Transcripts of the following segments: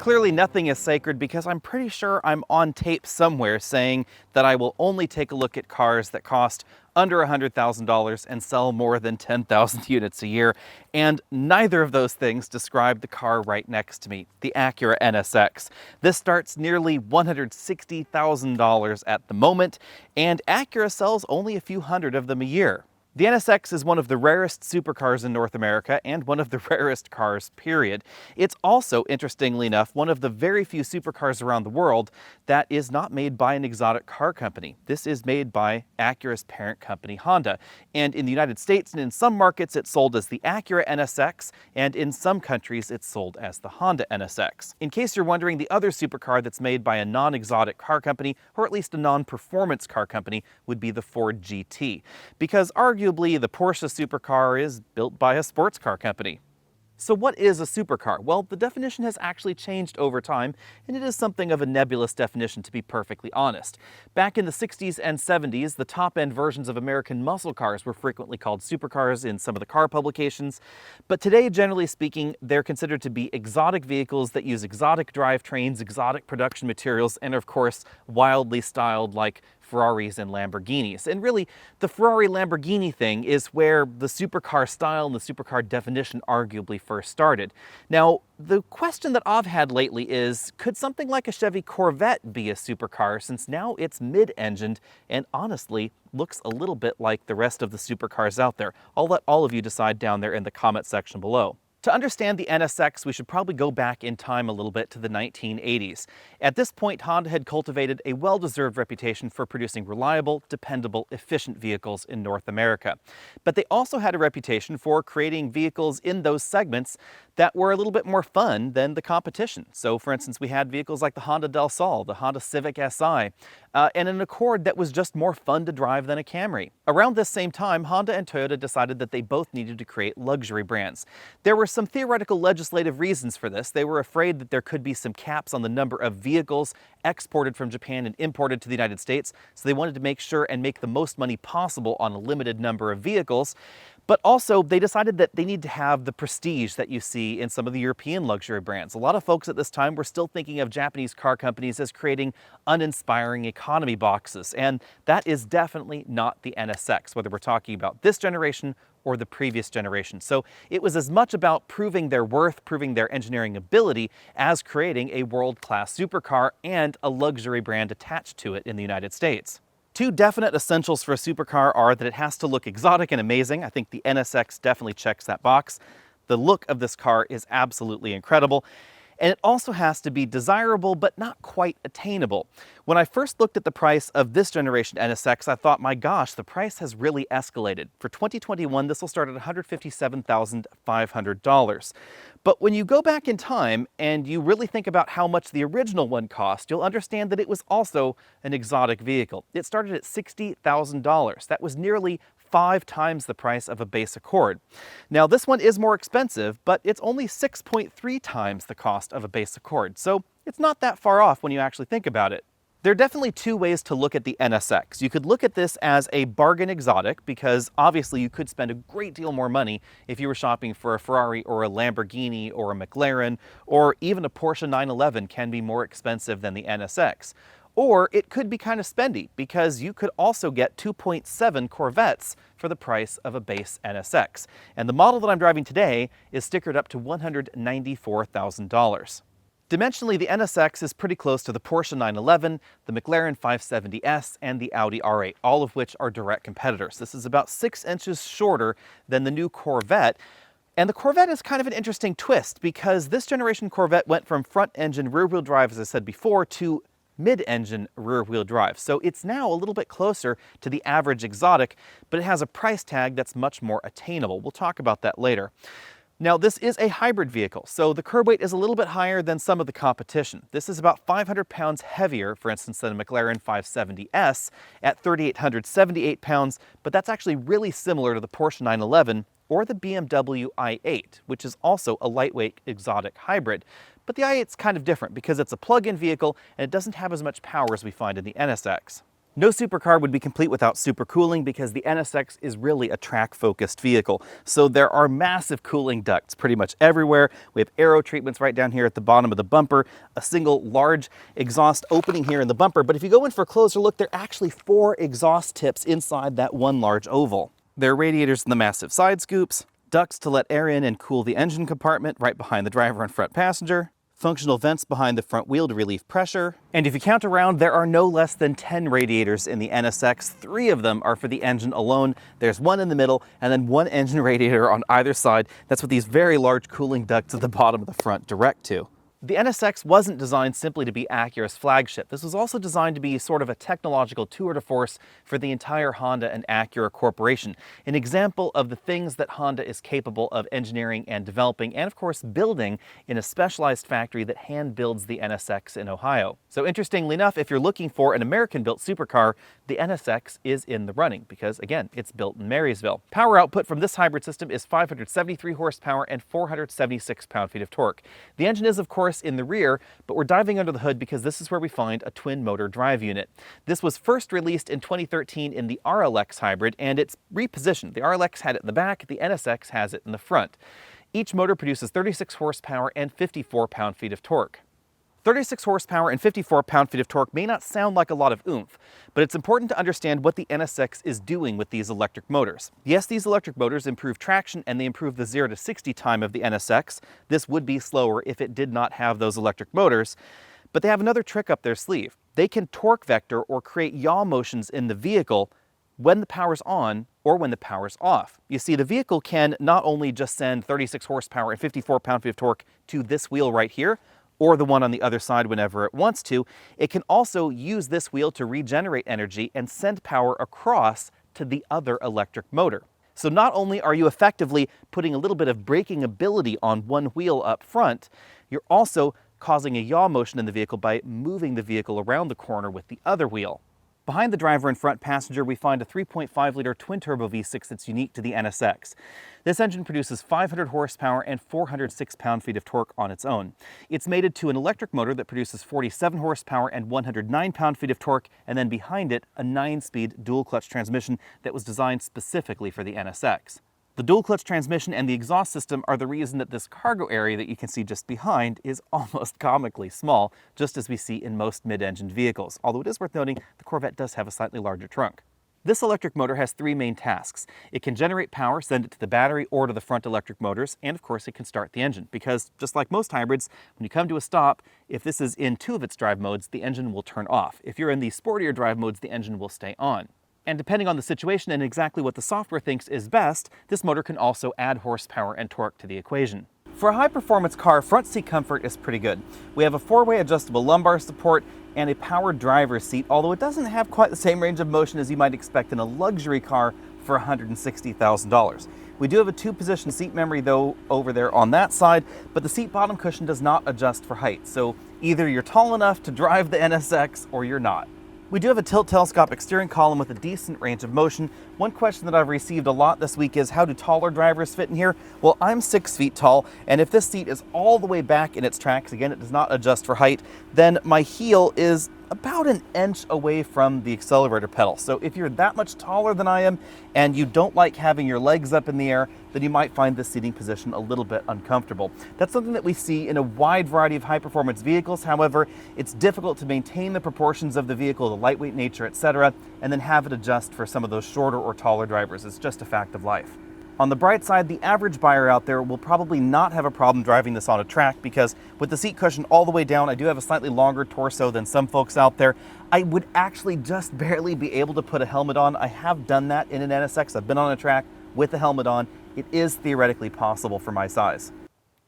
Clearly nothing is sacred because I'm pretty sure I'm on tape somewhere saying that I will only take a look at cars that cost under $100,000 and sell more than 10,000 units a year, and neither of those things describe the car right next to me, the Acura NSX. This starts nearly $160,000 at the moment, and Acura sells only a few hundred of them a year. The NSX is one of the rarest supercars in North America and one of the rarest cars, period. It's also, interestingly enough, one of the very few supercars around the world that is not made by an exotic car company. This is made by Acura's parent company, Honda. And in the United States and in some markets, it's sold as the Acura NSX, and in some countries, it's sold as the Honda NSX. In case you're wondering, the other supercar that's made by a non-exotic car company, or at least a non-performance car company, would be the Ford GT. Because arguably, the Porsche supercar is built by a sports car company. So what is a supercar? Well, the definition has actually changed over time, and it is something of a nebulous definition, to be perfectly honest. Back in the 60s and 70s, the top-end versions of American muscle cars were frequently called supercars in some of the car publications, but today, generally speaking, they're considered to be exotic vehicles that use exotic drivetrains, exotic production materials, and of course, wildly styled like Ferraris and Lamborghinis. And really, the Ferrari-Lamborghini thing is where the supercar style and the supercar definition arguably first started. Now, the question that I've had lately is, could something like a Chevy Corvette be a supercar, since now it's mid-engined and honestly looks a little bit like the rest of the supercars out there? I'll let all of you decide down there in the comment section below. To understand the NSX, we should probably go back in time a little bit to the 1980s. At this point, Honda had cultivated a well-deserved reputation for producing reliable, dependable, efficient vehicles in North America. But they also had a reputation for creating vehicles in those segments that were a little bit more fun than the competition. So, for instance, we had vehicles like the Honda Del Sol, the Honda Civic Si, and an Accord that was just more fun to drive than a Camry. Around this same time, Honda and Toyota decided that they both needed to create luxury brands. There were some theoretical legislative reasons for this. They were afraid that there could be some caps on the number of vehicles exported from Japan and imported to the United States, so they wanted to make sure and make the most money possible on a limited number of vehicles. But also, they decided that they need to have the prestige that you see in some of the European luxury brands. A lot of folks at this time were still thinking of Japanese car companies as creating uninspiring economy boxes, and that is definitely not the NSX, whether we're talking about this generation or the previous generation. So it was as much about proving their worth, proving their engineering ability, as creating a world-class supercar and a luxury brand attached to it in the United States. Two definite essentials for a supercar are that it has to look exotic and amazing. I think the NSX definitely checks that box. The look of this car is absolutely incredible. And it also has to be desirable, but not quite attainable. When I first looked at the price of this generation NSX, I thought, my gosh, the price has really escalated. For 2021, this will start at $157,500. But when you go back in time and you really think about how much the original one cost, you'll understand that it was also an exotic vehicle. It started at $60,000. That was nearly 5 times the price of a base Accord. Now, this one is more expensive, but it's only 6.3 times the cost of a base Accord, so it's not that far off when you actually think about it. There are definitely two ways to look at the NSX. You could look at this as a bargain exotic, because obviously you could spend a great deal more money if you were shopping for a Ferrari or a Lamborghini or a McLaren, or even a Porsche 911 can be more expensive than the NSX. Or it could be kind of spendy, because you could also get 2.7 Corvettes for the price of a base NSX. And the model that I'm driving today is stickered up to $194,000. Dimensionally, the NSX is pretty close to the Porsche 911, the McLaren 570S, and the Audi R8, all of which are direct competitors. This is about 6 inches shorter than the new Corvette. And the Corvette is kind of an interesting twist, because this generation Corvette went from front-engine rear-wheel drive, as I said before, to mid-engine rear-wheel drive. So it's now a little bit closer to the average exotic, but it has a price tag that's much more attainable. We'll talk about that later. Now, this is a hybrid vehicle, so the curb weight is a little bit higher than some of the competition. This is about 500 pounds heavier, for instance, than a McLaren 570S at 3,878 pounds, but that's actually really similar to the Porsche 911 or the BMW i8, which is also a lightweight exotic hybrid. But the i8's kind of different because it's a plug-in vehicle and it doesn't have as much power as we find in the NSX. No supercar would be complete without supercooling because the NSX is really a track-focused vehicle. So there are massive cooling ducts pretty much everywhere. We have aero treatments right down here at the bottom of the bumper, a single large exhaust opening here in the bumper. But if you go in for a closer look, there are actually 4 exhaust tips inside that one large oval. There are radiators in the massive side scoops, ducts to let air in and cool the engine compartment right behind the driver and front passenger, functional vents behind the front wheel to relieve pressure. And if you count around, there are no less than 10 radiators in the NSX. 3 of them are for the engine alone. There's 1 in the middle and then 1 engine radiator on either side. That's what these very large cooling ducts at the bottom of the front direct to. The NSX wasn't designed simply to be Acura's flagship. This was also designed to be sort of a technological tour de force for the entire Honda and Acura corporation. An example of the things that Honda is capable of engineering and developing, and of course building in a specialized factory that hand builds the NSX in Ohio. So interestingly enough, if you're looking for an American-built supercar, the NSX is in the running because, again, it's built in Marysville. Power output from this hybrid system is 573 horsepower and 476 pound-feet of torque. The engine is, of course, in the rear, but we're diving under the hood because this is where we find a twin-motor drive unit. This was first released in 2013 in the RLX hybrid, and it's repositioned. The RLX had it in the back, the NSX has it in the front. Each motor produces 36 horsepower and 54 pound-feet of torque. 36 horsepower and 54 pound-feet of torque may not sound like a lot of oomph, but it's important to understand what the NSX is doing with these electric motors. Yes, these electric motors improve traction and they improve the 0 to 60 time of the NSX. This would be slower if it did not have those electric motors, but they have another trick up their sleeve. They can torque vector or create yaw motions in the vehicle when the power's on or when the power's off. You see, the vehicle can not only just send 36 horsepower and 54 pound-feet of torque to this wheel right here, or the one on the other side whenever it wants to, it can also use this wheel to regenerate energy and send power across to the other electric motor. So not only are you effectively putting a little bit of braking ability on one wheel up front, you're also causing a yaw motion in the vehicle by moving the vehicle around the corner with the other wheel. Behind the driver and front passenger, we find a 3.5-liter twin-turbo V6 that's unique to the NSX. This engine produces 500 horsepower and 406 pound-feet of torque on its own. It's mated to an electric motor that produces 47 horsepower and 109 pound-feet of torque, and then behind it, a 9-speed dual-clutch transmission that was designed specifically for the NSX. The dual-clutch transmission and the exhaust system are the reason that this cargo area that you can see just behind is almost comically small, just as we see in most mid-engine vehicles, although it is worth noting the Corvette does have a slightly larger trunk. This electric motor has 3 main tasks. It can generate power, send it to the battery or to the front electric motors, and of course it can start the engine, because just like most hybrids, when you come to a stop, if this is in 2 of its drive modes, the engine will turn off. If you're in the sportier drive modes, the engine will stay on. And depending on the situation and exactly what the software thinks is best, this motor can also add horsepower and torque to the equation. For a high-performance car, front seat comfort is pretty good. We have a 4-way adjustable lumbar support and a powered driver's seat, although it doesn't have quite the same range of motion as you might expect in a luxury car for $160,000. We do have a 2-position seat memory though over there on that side, but the seat bottom cushion does not adjust for height, so either you're tall enough to drive the NSX or you're not. We do have a tilt telescopic steering column with a decent range of motion. One question that I've received a lot this week is, how do taller drivers fit in here? Well, I'm 6 feet tall, and if this seat is all the way back in its tracks, again, it does not adjust for height, then my heel is about an inch away from the accelerator pedal. So if you're that much taller than I am and you don't like having your legs up in the air, then you might find this seating position a little bit uncomfortable. That's something that we see in a wide variety of high-performance vehicles. However, it's difficult to maintain the proportions of the vehicle, the lightweight nature, etc., and then have it adjust for some of those shorter or taller drivers. It's just a fact of life. On the bright side, the average buyer out there will probably not have a problem driving this on a track because with the seat cushion all the way down, I do have a slightly longer torso than some folks out there. I would actually just barely be able to put a helmet on. I have done that in an NSX. I've been on a track with a helmet on. It is theoretically possible for my size.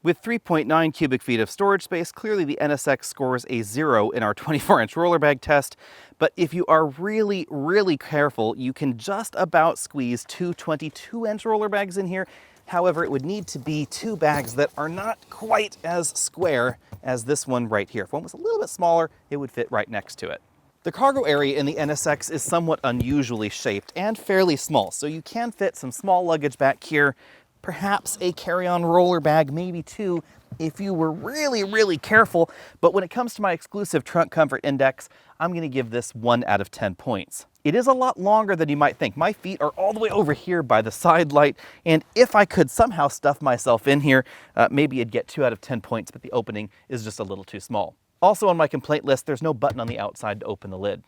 With 3.9 cubic feet of storage space, clearly the NSX scores a 0 in our 24-inch roller bag test, but if you are really, really careful, you can just about squeeze 2 22-inch roller bags in here. However, it would need to be 2 bags that are not quite as square as this one right here. If one was a little bit smaller, it would fit right next to it. The cargo area in the NSX is somewhat unusually shaped and fairly small, so you can fit some small luggage back here, perhaps a carry-on roller bag, maybe 2, if you were really, really careful. But when it comes to my exclusive trunk comfort index, I'm going to give this 1 out of 10 points. It is a lot longer than you might think. My feet are all the way over here by the side light, and if I could somehow stuff myself in here, maybe I'd get 2 out of 10 points, but the opening is just a little too small. Also on my complaint list, there's no button on the outside to open the lid.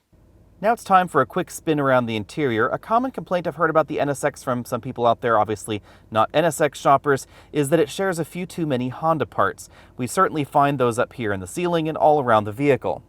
Now it's time for a quick spin around the interior. A common complaint I've heard about the NSX from some people out there, obviously not NSX shoppers, is that it shares a few too many Honda parts. We certainly find those up here in the ceiling and all around the vehicle.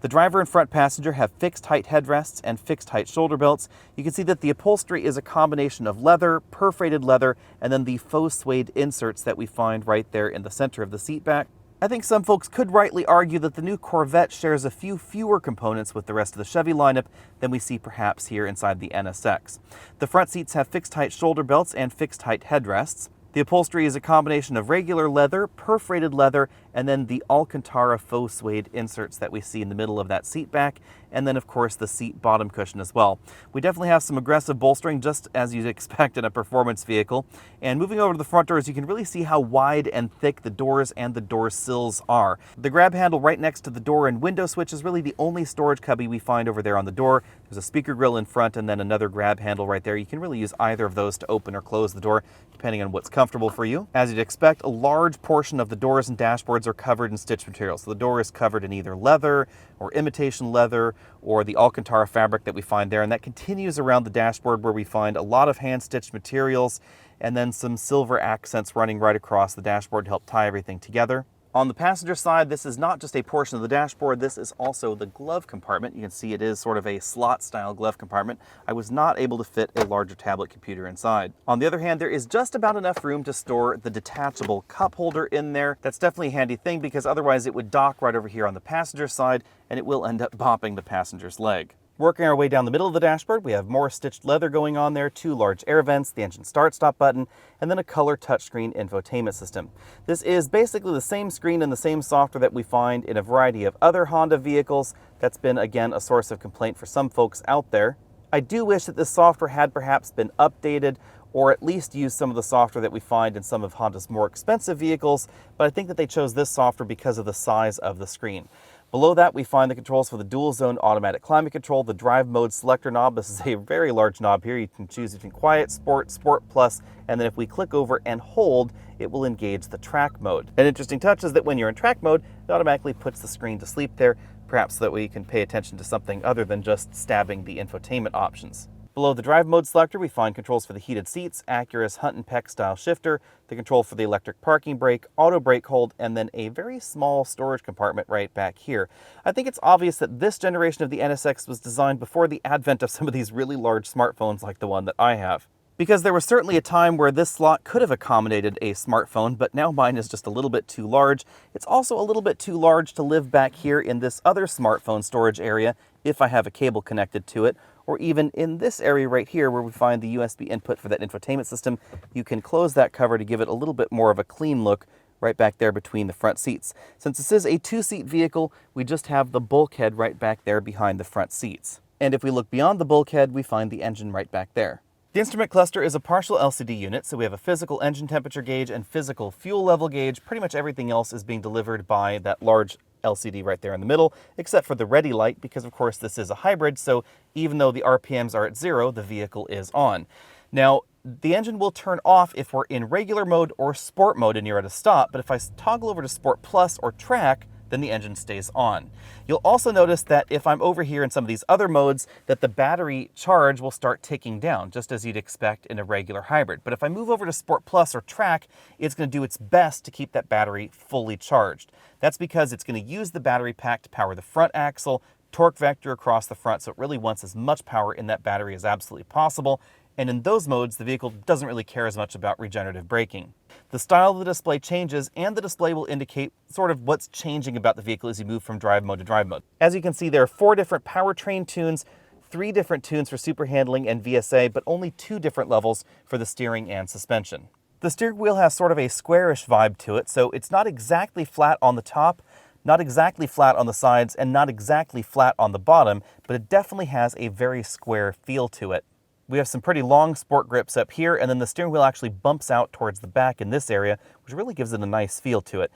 The driver and front passenger have fixed height headrests and fixed height shoulder belts. You can see that the upholstery is a combination of leather, perforated leather, and then the faux suede inserts that we find right there in the center of the seat back. I think some folks could rightly argue that the new Corvette shares a few fewer components with the rest of the Chevy lineup than we see perhaps here inside the NSX. The front seats have fixed height shoulder belts and fixed height headrests. The upholstery is a combination of regular leather, perforated leather, and then the Alcantara faux suede inserts that we see in the middle of that seat back, and then of course the seat bottom cushion as well. We definitely have some aggressive bolstering, just as you'd expect in a performance vehicle. And moving over to the front doors, you can really see how wide and thick the doors and the door sills are. The grab handle right next to the door and window switch is really the only storage cubby we find over there on the door. There's a speaker grill in front and then another grab handle right there. You can really use either of those to open or close the door, depending on what's comfortable for you. As you'd expect, a large portion of the doors and dashboards are covered in stitched material. So the door is covered in either leather or imitation leather or the Alcantara fabric that we find there. And that continues around the dashboard, where we find a lot of hand-stitched materials and then some silver accents running right across the dashboard to help tie everything together. On the passenger side, this is not just a portion of the dashboard, this is also the glove compartment. You can see it is sort of a slot-style glove compartment. I was not able to fit a larger tablet computer inside. On the other hand, there is just about enough room to store the detachable cup holder in there. That's definitely a handy thing, because otherwise it would dock right over here on the passenger side, and it will end up bopping the passenger's leg. Working our way down the middle of the dashboard, we have more stitched leather going on there, 2 large air vents, the engine start-stop button, and then a color touchscreen infotainment system. This is basically the same screen and the same software that we find in a variety of other Honda vehicles. That's been, again, a source of complaint for some folks out there. I do wish that this software had perhaps been updated, or at least used some of the software that we find in some of Honda's more expensive vehicles, but I think that they chose this software because of the size of the screen. Below that, we find the controls for the dual zone automatic climate control, the drive mode selector knob. This is a very large knob here. You can choose between quiet, sport, sport plus, and then if we click over and hold, it will engage the track mode. An interesting touch is that when you're in track mode, it automatically puts the screen to sleep there, perhaps so that we can pay attention to something other than just stabbing the infotainment options. Below the drive mode selector, we find controls for the heated seats, Acura's Hunt and Peck style shifter, the control for the electric parking brake, auto brake hold, and then a very small storage compartment right back here. I think it's obvious that this generation of the NSX was designed before the advent of some of these really large smartphones like the one that I have. Because there was certainly a time where this slot could have accommodated a smartphone, but now mine is just a little bit too large. It's also a little bit too large to live back here in this other smartphone storage area if I have a cable connected to it, or even in this area right here where we find the USB input for that infotainment system. You can close that cover to give it a little bit more of a clean look right back there between the front seats. Since this is a 2-seat vehicle, we just have the bulkhead right back there behind the front seats. And if we look beyond the bulkhead, we find the engine right back there. The instrument cluster is a partial LCD unit, so we have a physical engine temperature gauge and physical fuel level gauge. Pretty much everything else is being delivered by that large LCD right there in the middle, except for the ready light, because of course this is a hybrid, so even though the RPMs are at 0, the vehicle is on. Now, the engine will turn off if we're in regular mode or sport mode and you're at a stop, but if I toggle over to Sport Plus or Track, then the engine stays on. You'll also notice that if I'm over here in some of these other modes, that the battery charge will start ticking down, just as you'd expect in a regular hybrid. But if I move over to Sport Plus or Track, it's going to do its best to keep that battery fully charged. That's because it's going to use the battery pack to power the front axle, torque vector across the front, so it really wants as much power in that battery as absolutely possible. And in those modes, the vehicle doesn't really care as much about regenerative braking. The style of the display changes, and the display will indicate sort of what's changing about the vehicle as you move from drive mode to drive mode. As you can see, there are 4 different powertrain tunes, 3 different tunes for super handling and VSA, but only 2 different levels for the steering and suspension. The steering wheel has sort of a squarish vibe to it, so it's not exactly flat on the top, not exactly flat on the sides, and not exactly flat on the bottom, but it definitely has a very square feel to it. We have some pretty long sport grips up here, and then the steering wheel actually bumps out towards the back in this area, which really gives it a nice feel to it.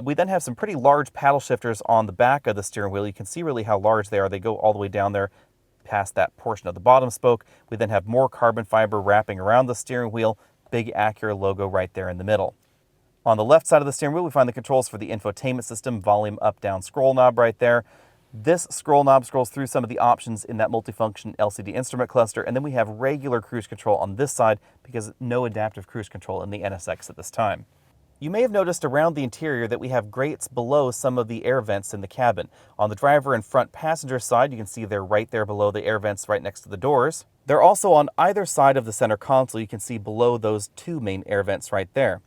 We then have some pretty large paddle shifters on the back of the steering wheel. You can see really how large they are. They go all the way down there past that portion of the bottom spoke. We then have more carbon fiber wrapping around the steering wheel, big Acura logo right there in the middle. On the left side of the steering wheel, we find the controls for the infotainment system, volume up, down, scroll knob right there. This scroll knob scrolls through some of the options in that multifunction LCD instrument cluster, and then we have regular cruise control on this side because no adaptive cruise control in the NSX at this time. You may have noticed around the interior that we have grates below some of the air vents in the cabin. On the driver and front passenger side, you can see they're right there below the air vents right next to the doors. They're also on either side of the center console. You can see below those two main air vents right there.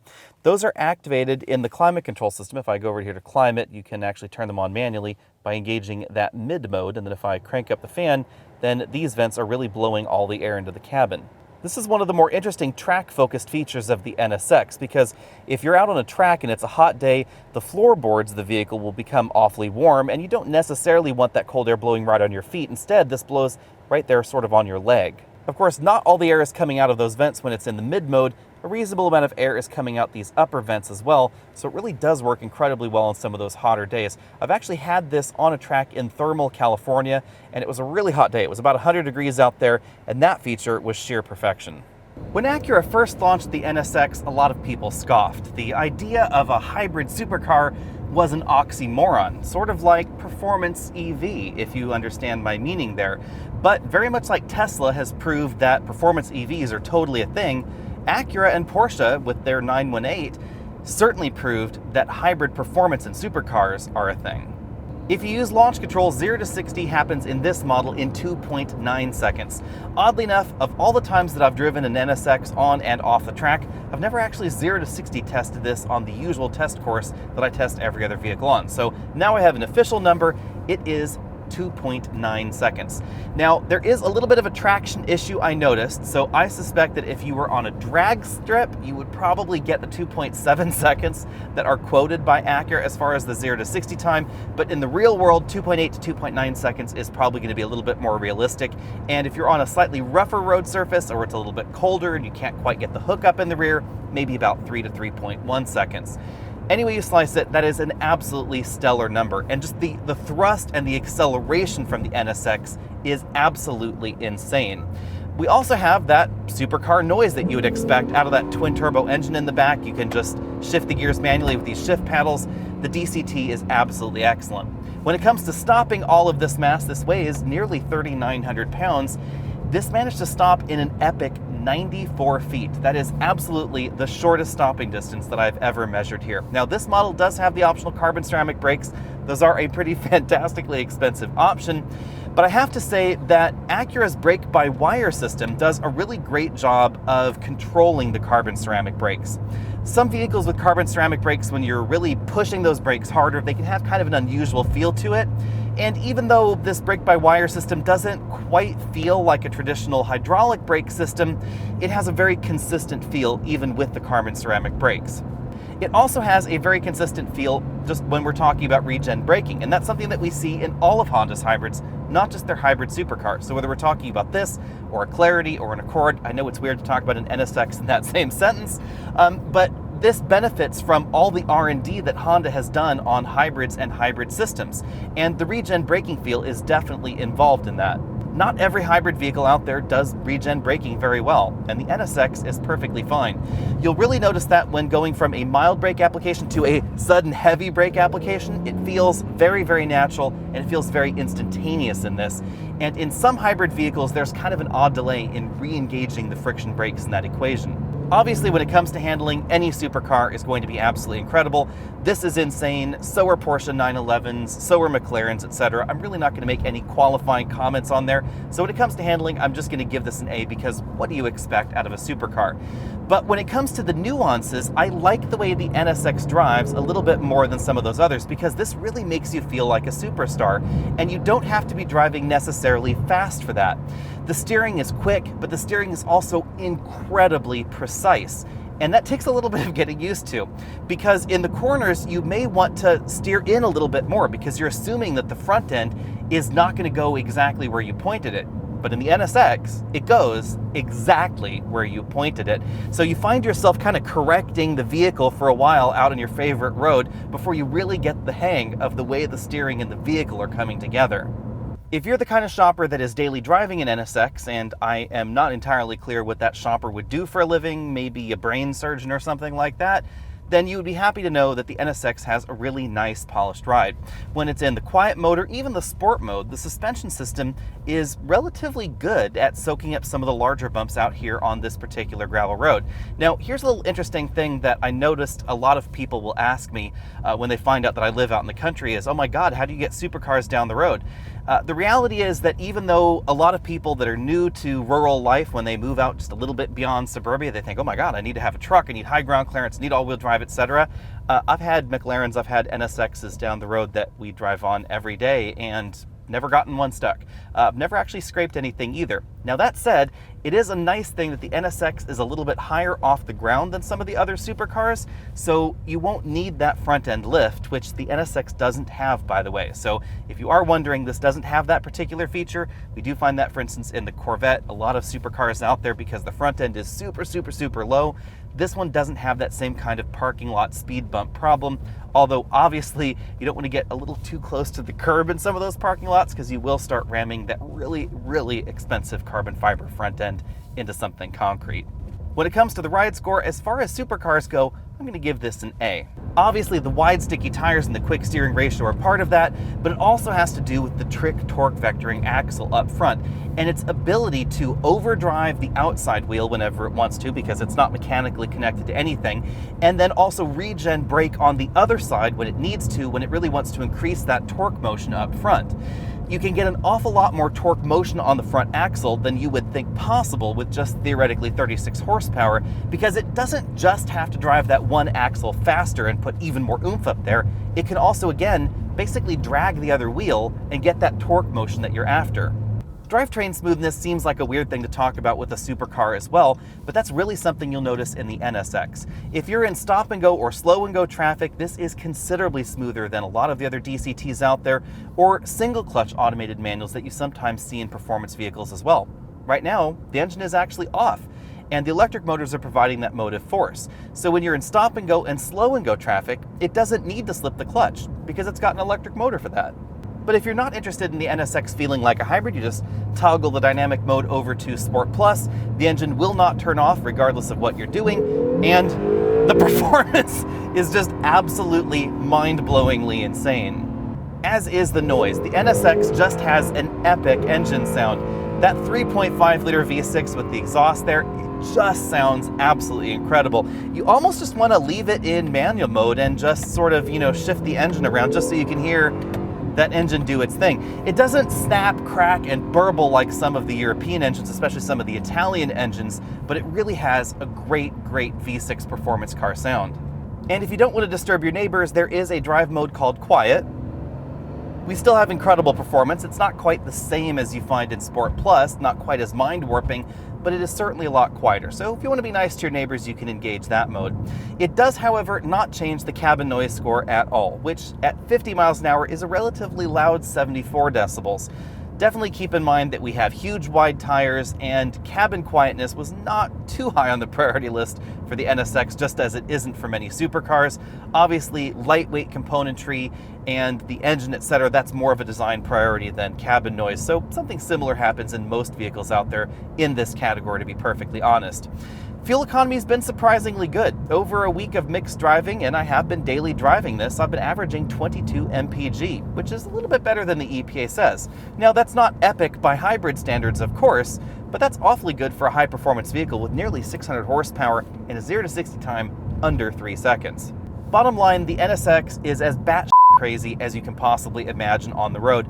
Those are activated in the climate control system. If I go over here to climate, you can actually turn them on manually by engaging that mid mode. And then if I crank up the fan, then these vents are really blowing all the air into the cabin. This is one of the more interesting track-focused features of the NSX, because if you're out on a track and it's a hot day, the floorboards of the vehicle will become awfully warm, and you don't necessarily want that cold air blowing right on your feet. Instead, this blows right there sort of on your leg. Of course, not all the air is coming out of those vents when it's in the mid mode. A reasonable amount of air is coming out these upper vents as well, so it really does work incredibly well on some of those hotter days. I've actually had this on a track in Thermal, California, and it was a really hot day. It was about 100 degrees out there, and that feature was sheer perfection. When Acura first launched the NSX, a lot of people scoffed. The idea of a hybrid supercar was an oxymoron, sort of like performance EV, if you understand my meaning there. But very much like Tesla has proved that performance EVs are totally a thing, Acura and Porsche, with their 918, certainly proved that hybrid performance in supercars are a thing. If you use launch control, 0 to 60 happens in this model in 2.9 seconds. Oddly enough, of all the times that I've driven an NSX on and off the track, I've never actually 0 to 60 tested this on the usual test course that I test every other vehicle on. So now I have an official number. It is 2.9 seconds. Now, there is a little bit of a traction issue I noticed, so I suspect that if you were on a drag strip, you would probably get the 2.7 seconds that are quoted by Acura as far as the 0 to 60 time, but in the real world, 2.8 to 2.9 seconds is probably going to be a little bit more realistic, and if you're on a slightly rougher road surface or it's a little bit colder and you can't quite get the hook up in the rear, maybe about 3 to 3.1 seconds. Any way you slice it, that is an absolutely stellar number. And just the thrust and the acceleration from the NSX is absolutely insane. We also have that supercar noise that you would expect out of that twin turbo engine in the back. You can just shift the gears manually with these shift paddles. The DCT is absolutely excellent. When it comes to stopping all of this mass, this weighs nearly 3,900 pounds. This managed to stop in an epic 94 feet. That is absolutely the shortest stopping distance that I've ever measured here. Now, this model does have the optional carbon ceramic brakes. Those are a pretty fantastically expensive option, but I have to say that Acura's brake-by-wire system does a really great job of controlling the carbon ceramic brakes. Some vehicles with carbon ceramic brakes, when you're really pushing those brakes harder, they can have kind of an unusual feel to it. And even though this brake-by-wire system doesn't quite feel like a traditional hydraulic brake system, it has a very consistent feel even with the carbon ceramic brakes. It also has a very consistent feel just when we're talking about regen braking, and that's something that we see in all of Honda's hybrids, not just their hybrid supercars. So whether we're talking about this, or a Clarity, or an Accord, I know it's weird to talk about an NSX in that same sentence, but this benefits from all the R&D that Honda has done on hybrids and hybrid systems, and the regen braking feel is definitely involved in that. Not every hybrid vehicle out there does regen braking very well, and the NSX is perfectly fine. You'll really notice that when going from a mild brake application to a sudden heavy brake application, it feels very, very natural, and it feels very instantaneous in this. And in some hybrid vehicles, there's kind of an odd delay in re-engaging the friction brakes in that equation. Obviously, when it comes to handling, any supercar is going to be absolutely incredible. This is insane. So are Porsche 911s, so are McLarens, etc. I'm really not going to make any qualifying comments on there. So when it comes to handling, I'm just going to give this an A, because what do you expect out of a supercar? But when it comes to the nuances, I like the way the NSX drives a little bit more than some of those others, because this really makes you feel like a superstar, and you don't have to be driving necessarily fast for that. The steering is quick, but the steering is also incredibly precise. And that takes a little bit of getting used to, because in the corners, you may want to steer in a little bit more because you're assuming that the front end is not going to go exactly where you pointed it. But in the NSX, it goes exactly where you pointed it. So you find yourself kind of correcting the vehicle for a while out on your favorite road before you really get the hang of the way the steering and the vehicle are coming together. If you're the kind of shopper that is daily driving an NSX, and I am not entirely clear what that shopper would do for a living, maybe a brain surgeon or something like that, then you would be happy to know that the NSX has a really nice polished ride. When it's in the quiet mode or even the sport mode, the suspension system is relatively good at soaking up some of the larger bumps out here on this particular gravel road. Now, here's a little interesting thing that I noticed a lot of people will ask me when they find out that I live out in the country is, oh my God, how do you get supercars down the road? The reality is that even though a lot of people that are new to rural life, when they move out just a little bit beyond suburbia, they think, oh my God, I need to have a truck, I need high ground clearance, I need all-wheel drive, etc. I've had McLarens, I've had NSXs down the road that we drive on every day and never gotten one stuck. Never actually scraped anything either. Now that said, it is a nice thing that the NSX is a little bit higher off the ground than some of the other supercars, so you won't need that front end lift, which the NSX doesn't have, by the way. So if you are wondering, this doesn't have that particular feature. We do find that, for instance, in the Corvette, a lot of supercars out there, because the front end is super low. This one doesn't have that same kind of parking lot speed bump problem, although obviously you don't want to get a little too close to the curb in some of those parking lots, because you will start ramming that really expensive carbon fiber front end into something concrete. When it comes to the ride score, as far as supercars go, I'm going to give this an A. Obviously, the wide sticky tires and the quick steering ratio are part of that, but it also has to do with the trick torque vectoring axle up front and its ability to overdrive the outside wheel whenever it wants to, because it's not mechanically connected to anything, and then also regen brake on the other side when it needs to, when it really wants to increase that torque motion up front. You can get an awful lot more torque motion on the front axle than you would think possible with just theoretically 36 horsepower, because it doesn't just have to drive that one axle faster and put even more oomph up there. It can also, again, basically drag the other wheel and get that torque motion that you're after. Drivetrain smoothness seems like a weird thing to talk about with a supercar as well, but that's really something you'll notice in the NSX. If you're in stop and go or slow and go traffic, this is considerably smoother than a lot of the other DCTs out there, or single clutch automated manuals that you sometimes see in performance vehicles as well. Right now, the engine is actually off, and the electric motors are providing that motive force. So when you're in stop and go and slow and go traffic, it doesn't need to slip the clutch because it's got an electric motor for that. But if you're not interested in the NSX feeling like a hybrid, you just toggle the dynamic mode over to Sport Plus. The engine will not turn off regardless of what you're doing, and the performance is just absolutely mind-blowingly insane. As is the noise. The NSX just has an epic engine sound. That 3.5 liter V6 with the exhaust there, it just sounds absolutely incredible. You almost just want to leave it in manual mode and just sort of, shift the engine around just so you can hear that engine do its thing. It doesn't snap, crack, and burble like some of the European engines, especially some of the Italian engines, but it really has a great V6 performance car sound. And if you don't want to disturb your neighbors, there is a drive mode called Quiet. We still have incredible performance. It's not quite the same as you find in Sport Plus, not quite as mind-warping, but it is certainly a lot quieter. So if you want to be nice to your neighbors, you can engage that mode. It does, however, not change the cabin noise score at all, which at 50 miles an hour is a relatively loud 74 decibels. Definitely keep in mind that we have huge wide tires, and cabin quietness was not too high on the priority list for the NSX, just as it isn't for many supercars. Obviously, lightweight componentry and the engine, etc., that's more of a design priority than cabin noise. So something similar happens in most vehicles out there in this category, to be perfectly honest. Fuel economy has been surprisingly good. Over a week of mixed driving, and I have been daily driving this, I've been averaging 22 mpg, which is a little bit better than the EPA says. Now, that's not epic by hybrid standards, of course, but that's awfully good for a high-performance vehicle with nearly 600 horsepower and a 0 to 60 time under 3 seconds. Bottom line, the NSX is as batshit crazy as you can possibly imagine on the road.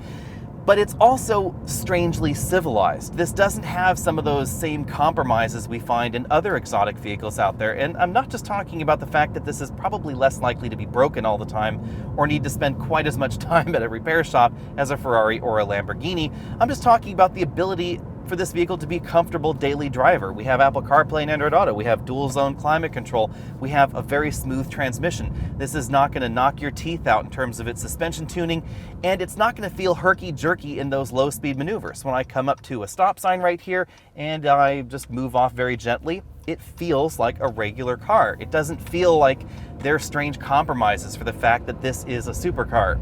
But it's also strangely civilized. This doesn't have some of those same compromises we find in other exotic vehicles out there. And I'm not just talking about the fact that this is probably less likely to be broken all the time or need to spend quite as much time at a repair shop as a Ferrari or a Lamborghini. I'm just talking about the ability for this vehicle to be a comfortable daily driver. We have Apple CarPlay and Android Auto. We have dual zone climate control. We have a very smooth transmission. This is not going to knock your teeth out in terms of its suspension tuning, and it's not going to feel herky-jerky in those low-speed maneuvers. When I come up to a stop sign right here and I just move off very gently, it feels like a regular car. It doesn't feel like there are strange compromises for the fact that this is a supercar.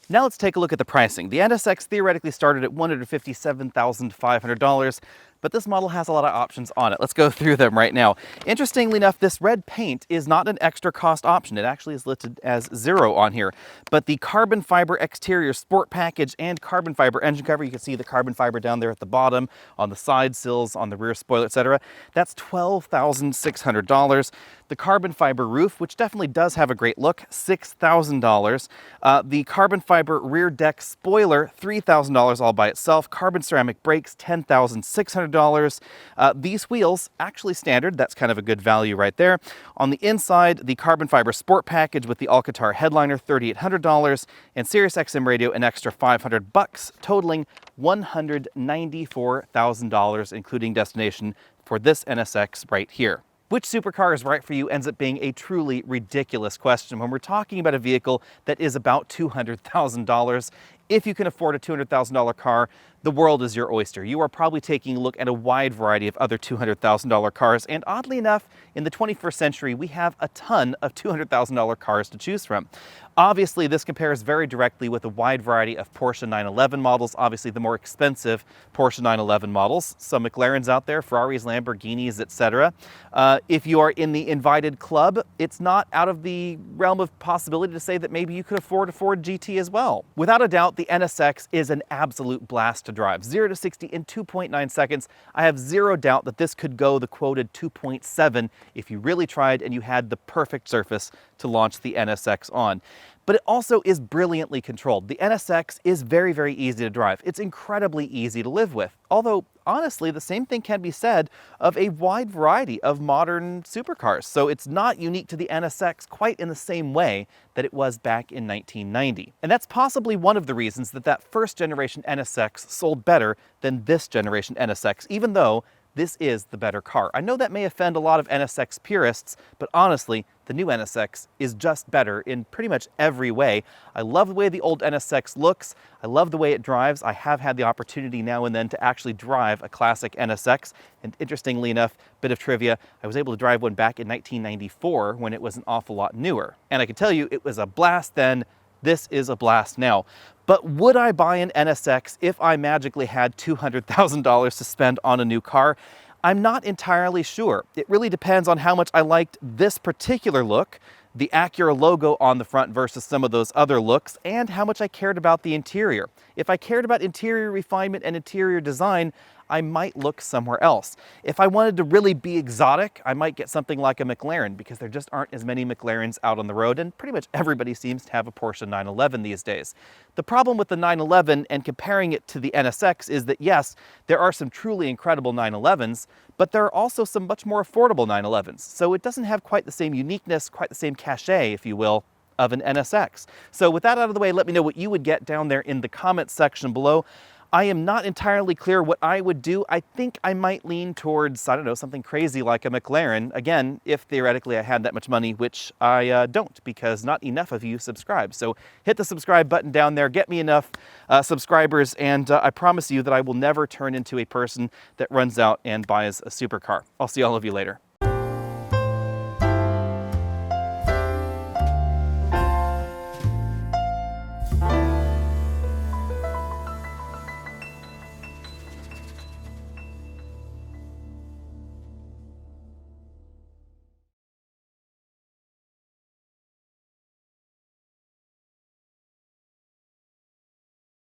Now let's take a look at the pricing. The NSX theoretically started at $157,500, but this model has a lot of options on it. Let's go through them right now. Interestingly enough, this red paint is not an extra cost option. It actually is listed as 0 on here. But the carbon fiber exterior sport package and carbon fiber engine cover, you can see the carbon fiber down there at the bottom, on the side sills, on the rear spoiler, etc. That's $12,600. The carbon fiber roof, which definitely does have a great look, $6,000. The carbon fiber rear deck spoiler, $3,000 all by itself. Carbon ceramic brakes, $10,600. These wheels, actually standard, that's kind of a good value right there. On the inside, the carbon fiber sport package with the Alcantara headliner, $3,800, and Sirius XM radio, an extra $500, totaling $194,000, including destination for this NSX right here. Which supercar is right for you ends up being a truly ridiculous question when we're talking about a vehicle that is about $200,000. If you can afford a $200,000 car, the world is your oyster. You are probably taking a look at a wide variety of other $200,000 cars, and oddly enough, in the 21st century, we have a ton of $200,000 cars to choose from. Obviously, this compares very directly with a wide variety of Porsche 911 models, obviously the more expensive Porsche 911 models, some McLarens out there, Ferraris, Lamborghinis, etc. If you are in the invited club, it's not out of the realm of possibility to say that maybe you could afford a Ford GT as well. Without a doubt, the NSX is an absolute blast to drive. 0 to 60 in 2.9 seconds. I have zero doubt that this could go the quoted 2.7 if you really tried and you had the perfect surface to launch the NSX on. But it also is brilliantly controlled. The NSX is very, very easy to drive. It's incredibly easy to live with. Although, honestly, the same thing can be said of a wide variety of modern supercars. So it's not unique to the NSX quite in the same way that it was back in 1990. And that's possibly one of the reasons that that first generation NSX sold better than this generation NSX, even though this is the better car. I know that may offend a lot of NSX purists, but honestly, the new NSX is just better in pretty much every way. I love the way the old NSX looks. I love the way it drives. I have had the opportunity now and then to actually drive a classic NSX. And interestingly enough, bit of trivia, I was able to drive one back in 1994 when it was an awful lot newer. And I can tell you, it was a blast then. This is a blast now. But would I buy an NSX if I magically had $200,000 to spend on a new car? I'm not entirely sure. It really depends on how much I liked this particular look, the Acura logo on the front versus some of those other looks, and how much I cared about the interior. If I cared about interior refinement and interior design, I might look somewhere else. If I wanted to really be exotic, I might get something like a McLaren, because there just aren't as many McLarens out on the road, and pretty much everybody seems to have a Porsche 911 these days. The problem with the 911 and comparing it to the NSX is that yes, there are some truly incredible 911s, but there are also some much more affordable 911s. So it doesn't have quite the same uniqueness, quite the same cachet, if you will, of an NSX. So with that out of the way, let me know what you would get down there in the comments section below. I am not entirely clear what I would do. I think I might lean towards, I don't know, something crazy like a McLaren. Again, if theoretically I had that much money, which I don't, because not enough of you subscribe. So hit the subscribe button down there, get me enough subscribers, and I promise you that I will never turn into a person that runs out and buys a supercar. I'll see all of you later.